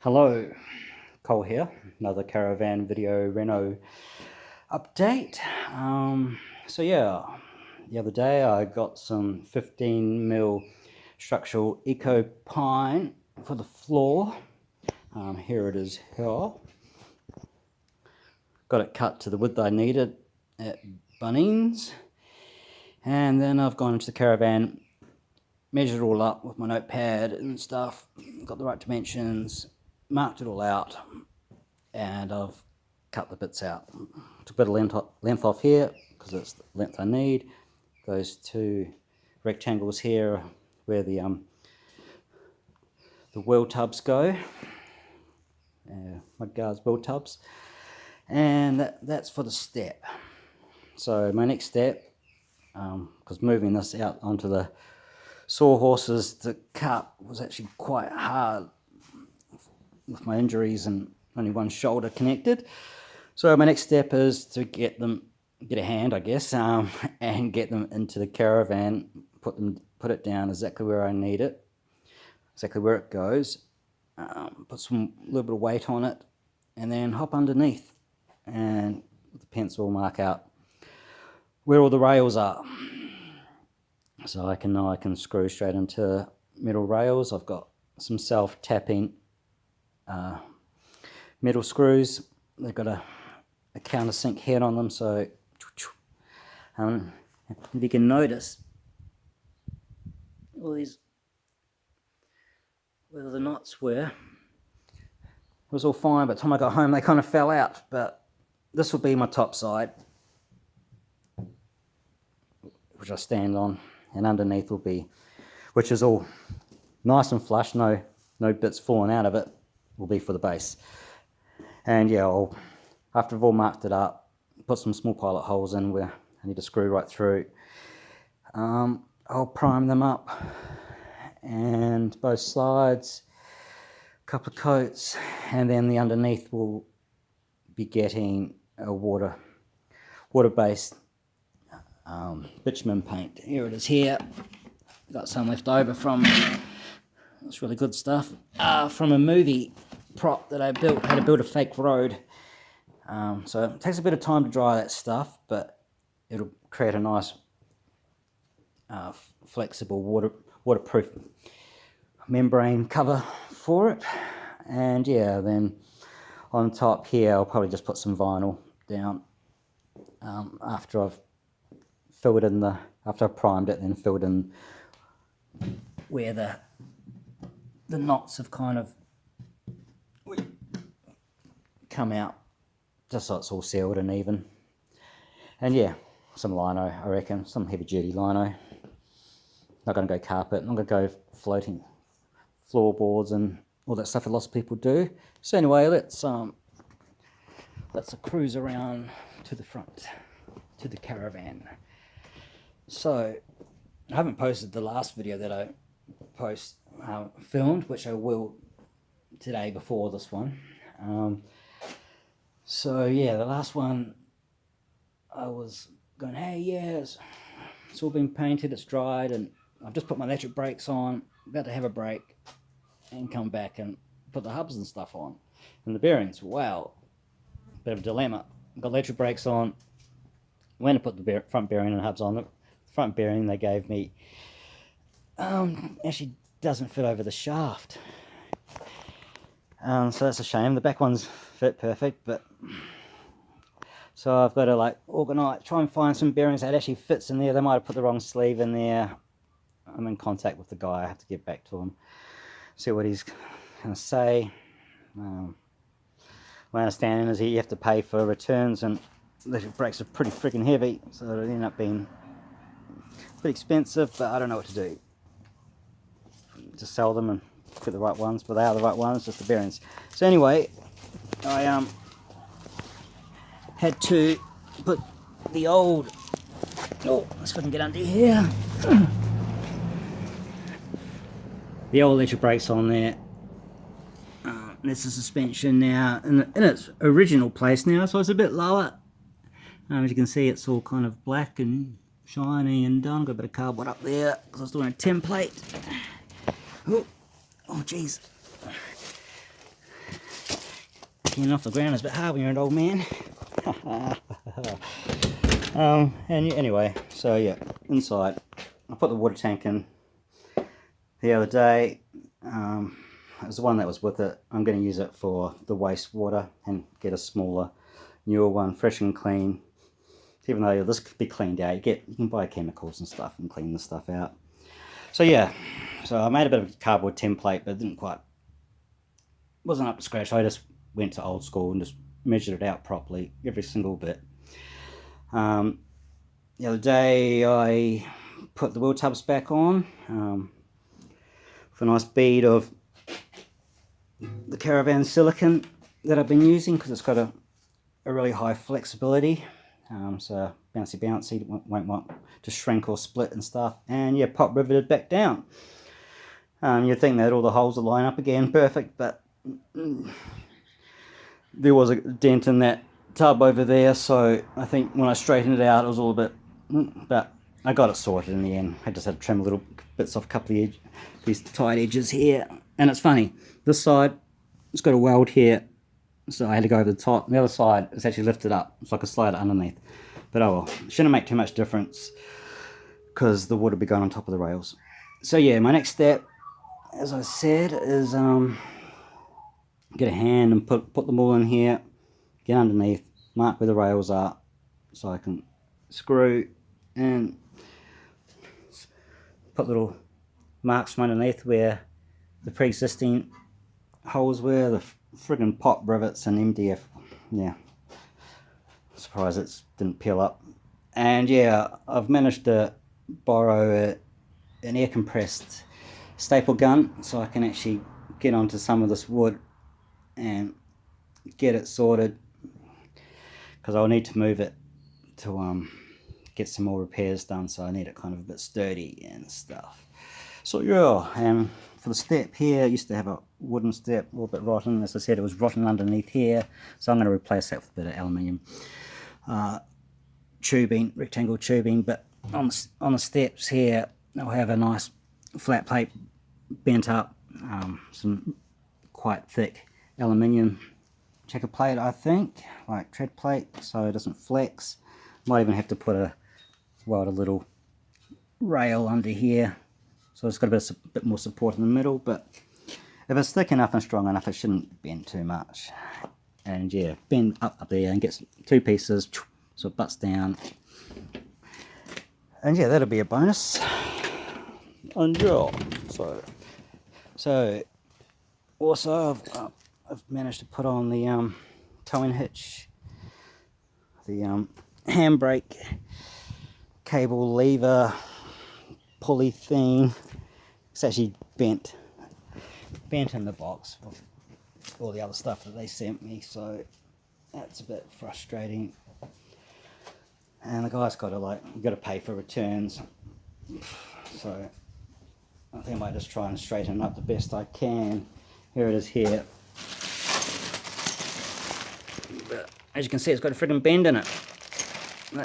Hello, Cole here, another caravan video reno update. So yeah, the other day I got some 15mm structural eco pine for the floor. Here it is here. Got it cut to the width I needed at Bunnings. And then I've gone into the caravan, measured it all up with my notepad and stuff, got the right dimensions, marked it all out, and I've cut the bits out. Took a bit of length off here because it's the length I need. Those two rectangles here where the wheel tubs go, mudguards wheel tubs, and that's for the step. So my next step, because moving this out onto the sawhorses to cut was actually quite hard with my injuries and only one shoulder connected. So my next step is to get a hand, I guess, and get them into the caravan, put it down exactly where I need it, exactly where it goes, put some little bit of weight on it, and then hop underneath and with the pencil mark out where all the rails are. So I can screw straight into metal rails. I've got some self-tapping metal screws. They've got a countersink head on them, so if you can notice all these, where the knots were, it was all fine, but by the time I got home they kind of fell out. But this will be my top side, which I stand on, and underneath will be, which is all nice and flush, no bits falling out of it, will be for the base. And yeah, after I've all marked it up, put some small pilot holes in where I need to screw right through, I'll prime them up, and both sides, a couple of coats, and then the underneath will be getting a water-based bitumen paint. Here it is here. Got some left over from, it's really good stuff, from a movie prop that I built. Had to build a fake road. So it takes a bit of time to dry that stuff, but it'll create a nice flexible waterproof membrane cover for it. And yeah, then on top here I'll probably just put some vinyl down after I've filled in after I've primed it, then filled in where the knots have kind of come out, just so it's all sealed and even. And yeah, some lino, I reckon, some heavy duty lino. Not going to go carpet, not going to go floating floorboards and all that stuff that lots of people do. So anyway, let's cruise around to the front, to the caravan. So I haven't posted the last video that I filmed, which I will today before this one. So yeah, the last one I was going, hey, yeah, it's all been painted, it's dried, and I've just put my electric brakes on, about to have a break and come back and put the hubs and stuff on. And the bearings, wow, bit of a dilemma. Got electric brakes on, went to put the front bearing and hubs on. The front bearing they gave me actually doesn't fit over the shaft. So that's a shame. The back ones fit perfect, but so I've got to organize, try and find some bearings that actually fits in there. They might have put the wrong sleeve in there. I'm in contact with the guy. I have to get back to him, see what he's going to say. My understanding is you have to pay for returns, and electric brakes are pretty freaking heavy, so it'll end up being pretty expensive, but I don't know what to do. Just sell them and get the right ones, but they are the right ones, just the bearings. So anyway, I had to put the old, let's fucking get under here, the old electric brakes on there. That's the suspension now in its original place now, so it's a bit lower. As you can see, it's all kind of black and shiny and done. Got a bit of cardboard up there because I was doing a template. Oh jeez. Getting off the ground is a bit hard when you're an old man. And anyway, so yeah, inside. I put the water tank in the other day. It was the one that was with it. I'm going to use it for the wastewater and get a smaller, newer one, fresh and clean. Even though this could be cleaned out, you can buy chemicals and stuff and clean the stuff out. So yeah, so I made a bit of a cardboard template, but it wasn't up to scratch. I just went to old school and just measured it out properly, every single bit. The other day I put the wheel tubs back on with a nice bead of the Caravan silicone that I've been using, because it's got a really high flexibility, so bouncy, won't want to shrink or split and stuff. And yeah, pop riveted back down. You'd think that all the holes would line up again perfect, but there was a dent in that tub over there, so I think when I straightened it out it was all a bit, but I got it sorted in the end. I just had to trim little bits off a couple of these tight edges here. And it's funny, this side it's got a weld here, so I had to go over the top. The other side is actually lifted up so I could slide it underneath, but oh well, it shouldn't make too much difference because the wood will be going on top of the rails. So yeah, my next step, as I said, is get a hand and put them all in here, get underneath, mark where the rails are so I can screw and put little marks from underneath where the pre-existing holes were, the friggin' pop rivets and MDF. Yeah, surprised it didn't peel up. And yeah, I've managed to borrow an air compressed staple gun so I can actually get onto some of this wood and get it sorted, because I'll need to move it to get some more repairs done, so I need it kind of a bit sturdy and stuff. So yeah, and for the step here, I used to have a wooden step, a little bit rotten. As I said, it was rotten underneath here, so I'm going to replace that with a bit of aluminium tubing, rectangle tubing. But on the steps here, I'll have a nice flat plate bent up, some quite thick aluminium checker plate, I think, like tread plate, so it doesn't flex. Might even have to put a little rail under here, so it's got a bit more support in the middle. But if it's thick enough and strong enough, it shouldn't bend too much. And yeah, bend up there and get two pieces, so it butts down. And yeah, that'll be a bonus. And yeah, so also I've managed to put on the towing hitch, the handbrake cable lever pulley thing. It's actually bent in the box with all the other stuff that they sent me, so that's a bit frustrating. And the guy's got to you got to pay for returns, so I think I might just try and straighten it up the best I can. Here it is here. But as you can see, it's got a friggin' bend in it.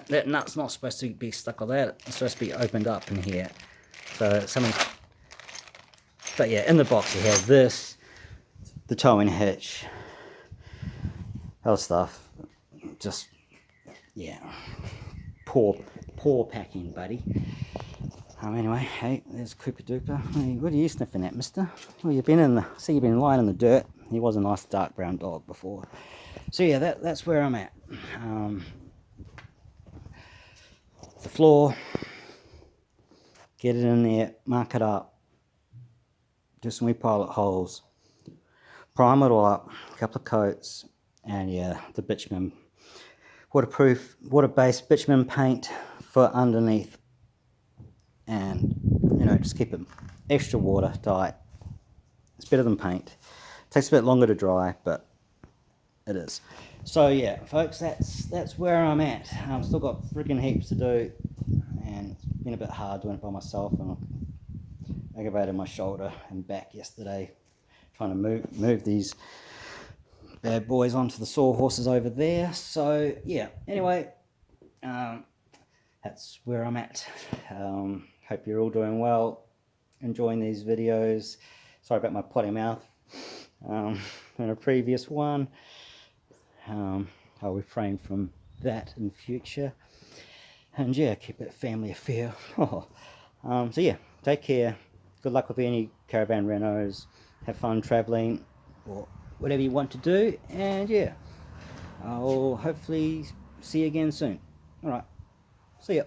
That nut's not supposed to be stuck like that. It's supposed to be opened up in here. So but yeah, in the box you have this, the towing hitch, other stuff. Just, yeah, poor packing, buddy. Anyway, hey, there's Cooper Duper. Hey, what are you sniffing at, mister? Well, you've been lying in the dirt. He was a nice dark brown dog before. So yeah, that's where I'm at. The floor, get it in there, mark it up, do some wee pilot holes, prime it all up, a couple of coats, and yeah, the bitumen, waterproof, water-based bitumen paint for underneath. And just keep it extra watertight. It's better than paint. It takes a bit longer to dry, but it is. So yeah, folks, that's where I'm at. I've still got friggin' heaps to do, and it's been a bit hard doing it by myself, and I aggravated my shoulder and back yesterday trying to move these bad boys onto the sawhorses over there. So yeah, anyway, that's where I'm at. Hope you're all doing well, enjoying these videos. Sorry about my potty mouth in a previous one. I'll refrain from that in future, and yeah, keep it a family affair. So yeah, take care, good luck with any caravan renos, have fun traveling or whatever you want to do, and yeah, I'll hopefully see you again soon. Alright, see ya.